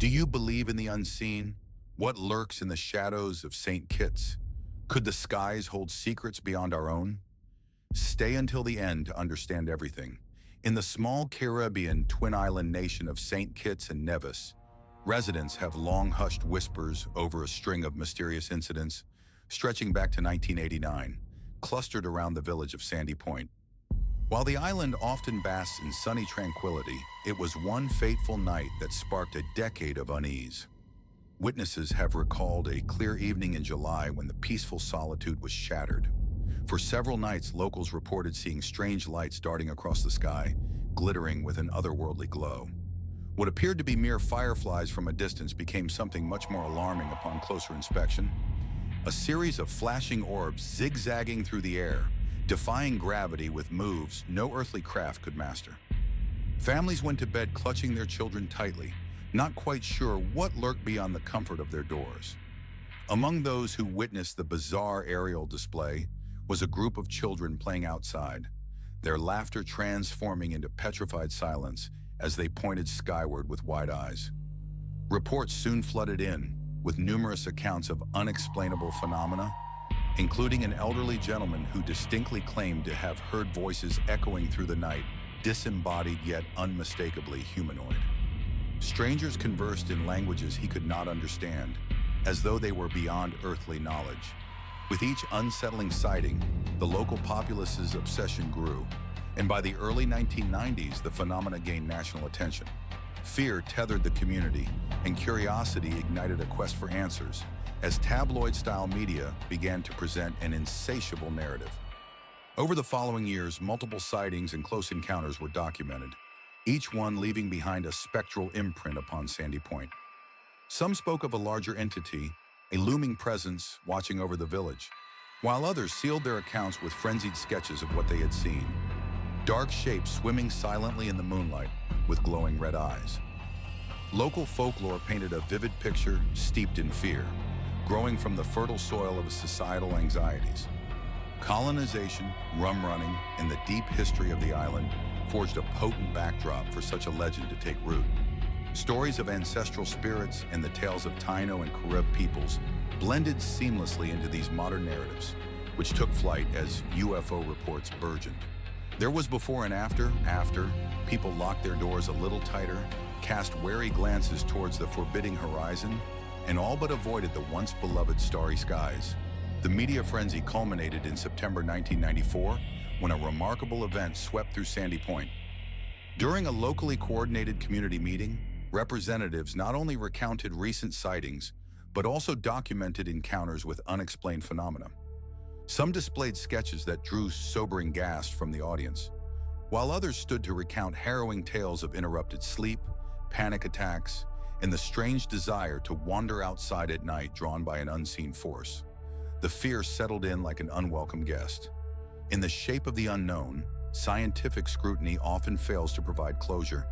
Do you believe in the unseen? What lurks in the shadows of St. Kitts? Could the skies hold secrets beyond our own? Stay until the end to understand everything. In the small Caribbean twin island nation of St. Kitts and Nevis, residents have long hushed whispers over a string of mysterious incidents stretching back to 1989, clustered around the village of Sandy Point. While the island often basks in sunny tranquility, it was one fateful night that sparked a decade of unease. Witnesses have recalled a clear evening in July when the peaceful solitude was shattered. For several nights, locals reported seeing strange lights darting across the sky, glittering with an otherworldly glow. What appeared to be mere fireflies from a distance became something much more alarming upon closer inspection. A series of flashing orbs zigzagging through the air, defying gravity with moves no earthly craft could master. Families went to bed clutching their children tightly, not quite sure what lurked beyond the comfort of their doors. Among those who witnessed the bizarre aerial display was a group of children playing outside, their laughter transforming into petrified silence as they pointed skyward with wide eyes. Reports soon flooded in, with numerous accounts of unexplainable phenomena, including an elderly gentleman who distinctly claimed to have heard voices echoing through the night, disembodied yet unmistakably humanoid. Strangers conversed in languages he could not understand, as though they were beyond earthly knowledge. With each unsettling sighting, the local populace's obsession grew, and by the early 1990s, the phenomena gained national attention. Fear tethered the community, and curiosity ignited a quest for answers, as tabloid-style media began to present an insatiable narrative. Over the following years, multiple sightings and close encounters were documented, each one leaving behind a spectral imprint upon Sandy Point. Some spoke of a larger entity, a looming presence watching over the village, while others sealed their accounts with frenzied sketches of what they had seen. Dark shapes swimming silently in the moonlight with glowing red eyes. Local folklore painted a vivid picture steeped in fear, growing from the fertile soil of societal anxieties. Colonization, rum running, and the deep history of the island forged a potent backdrop for such a legend to take root. Stories of ancestral spirits and the tales of Taino and Carib peoples blended seamlessly into these modern narratives, which took flight as UFO reports burgeoned. There was before and after. People locked their doors a little tighter, cast wary glances towards the forbidding horizon, and all but avoided the once beloved starry skies. The media frenzy culminated in September 1994 when a remarkable event swept through Sandy Point. During a locally coordinated community meeting, representatives not only recounted recent sightings, but also documented encounters with unexplained phenomena. Some displayed sketches that drew sobering gasps from the audience, while others stood to recount harrowing tales of interrupted sleep, panic attacks, and the strange desire to wander outside at night drawn by an unseen force. The fear settled in like an unwelcome guest. In the shape of the unknown, scientific scrutiny often fails to provide closure.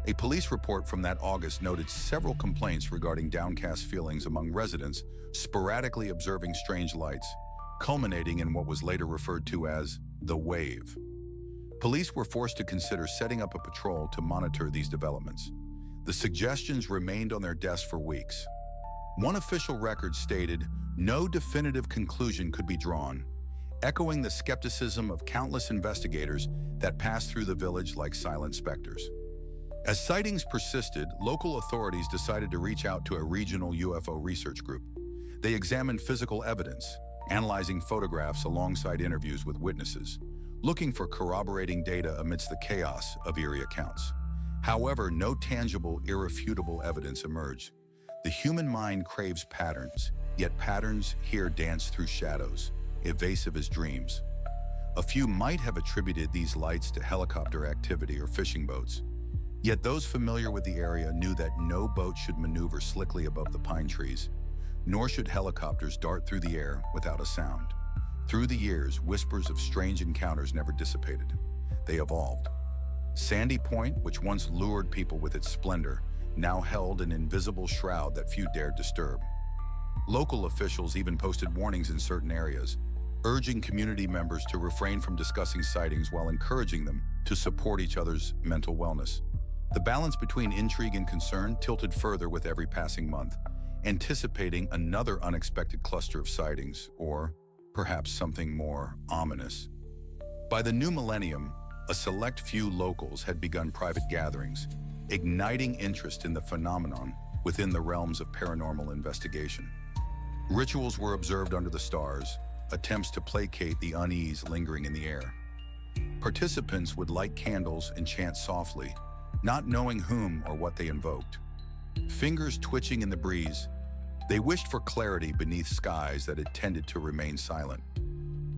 A police report from that August noted several complaints regarding downcast feelings among residents sporadically observing strange lights, culminating in what was later referred to as the wave. Police were forced to consider setting up a patrol to monitor these developments. The suggestions remained on their desks for weeks. One official record stated, no definitive conclusion could be drawn, echoing the skepticism of countless investigators that passed through the village like silent specters. As sightings persisted, local authorities decided to reach out to a regional UFO research group. They examined physical evidence, analyzing photographs alongside interviews with witnesses, looking for corroborating data amidst the chaos of eerie accounts. However, no tangible, irrefutable evidence emerged. The human mind craves patterns, yet patterns here dance through shadows, evasive as dreams. A few might have attributed these lights to helicopter activity or fishing boats. Yet those familiar with the area knew that no boat should maneuver slickly above the pine trees, nor should helicopters dart through the air without a sound. Through the years, whispers of strange encounters never dissipated. They evolved. Sandy Point, which once lured people with its splendor, now held an invisible shroud that few dared disturb. Local officials even posted warnings in certain areas, urging community members to refrain from discussing sightings while encouraging them to support each other's mental wellness. The balance between intrigue and concern tilted further with every passing month, anticipating another unexpected cluster of sightings, or perhaps something more ominous. By the new millennium, a select few locals had begun private gatherings, igniting interest in the phenomenon within the realms of paranormal investigation. Rituals were observed under the stars, attempts to placate the unease lingering in the air. Participants would light candles and chant softly, not knowing whom or what they invoked. Fingers twitching in the breeze, they wished for clarity beneath skies that had tended to remain silent.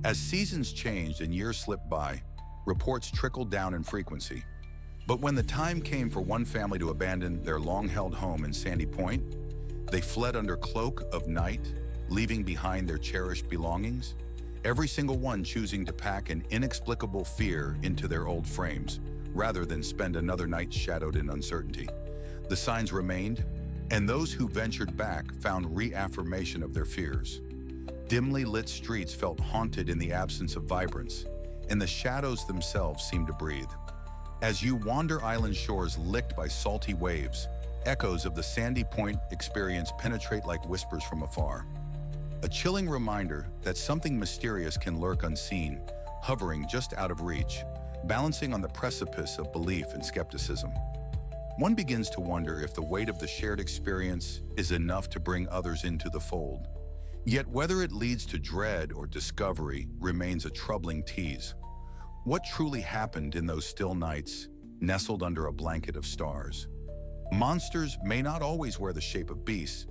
As seasons changed and years slipped by, reports trickled down in frequency. But when the time came for one family to abandon their long-held home in Sandy Point, they fled under cloak of night, leaving behind their cherished belongings, every single one choosing to pack an inexplicable fear into their old frames, rather than spend another night shadowed in uncertainty. The signs remained, and those who ventured back found reaffirmation of their fears. Dimly lit streets felt haunted in the absence of vibrance, and the shadows themselves seemed to breathe. As you wander island shores licked by salty waves, echoes of the Sandy Point experience penetrate like whispers from afar. A chilling reminder that something mysterious can lurk unseen, hovering just out of reach, balancing on the precipice of belief and skepticism. One begins to wonder if the weight of the shared experience is enough to bring others into the fold. Yet whether it leads to dread or discovery remains a troubling tease. What truly happened in those still nights, nestled under a blanket of stars? Monsters may not always wear the shape of beasts,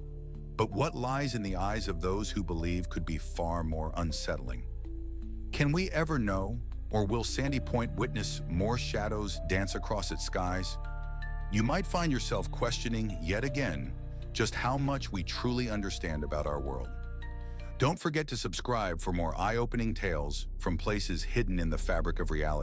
but what lies in the eyes of those who believe could be far more unsettling? Can we ever know, or will Sandy Point witness more shadows dance across its skies? You might find yourself questioning yet again just how much we truly understand about our world. Don't forget to subscribe for more eye-opening tales from places hidden in the fabric of reality.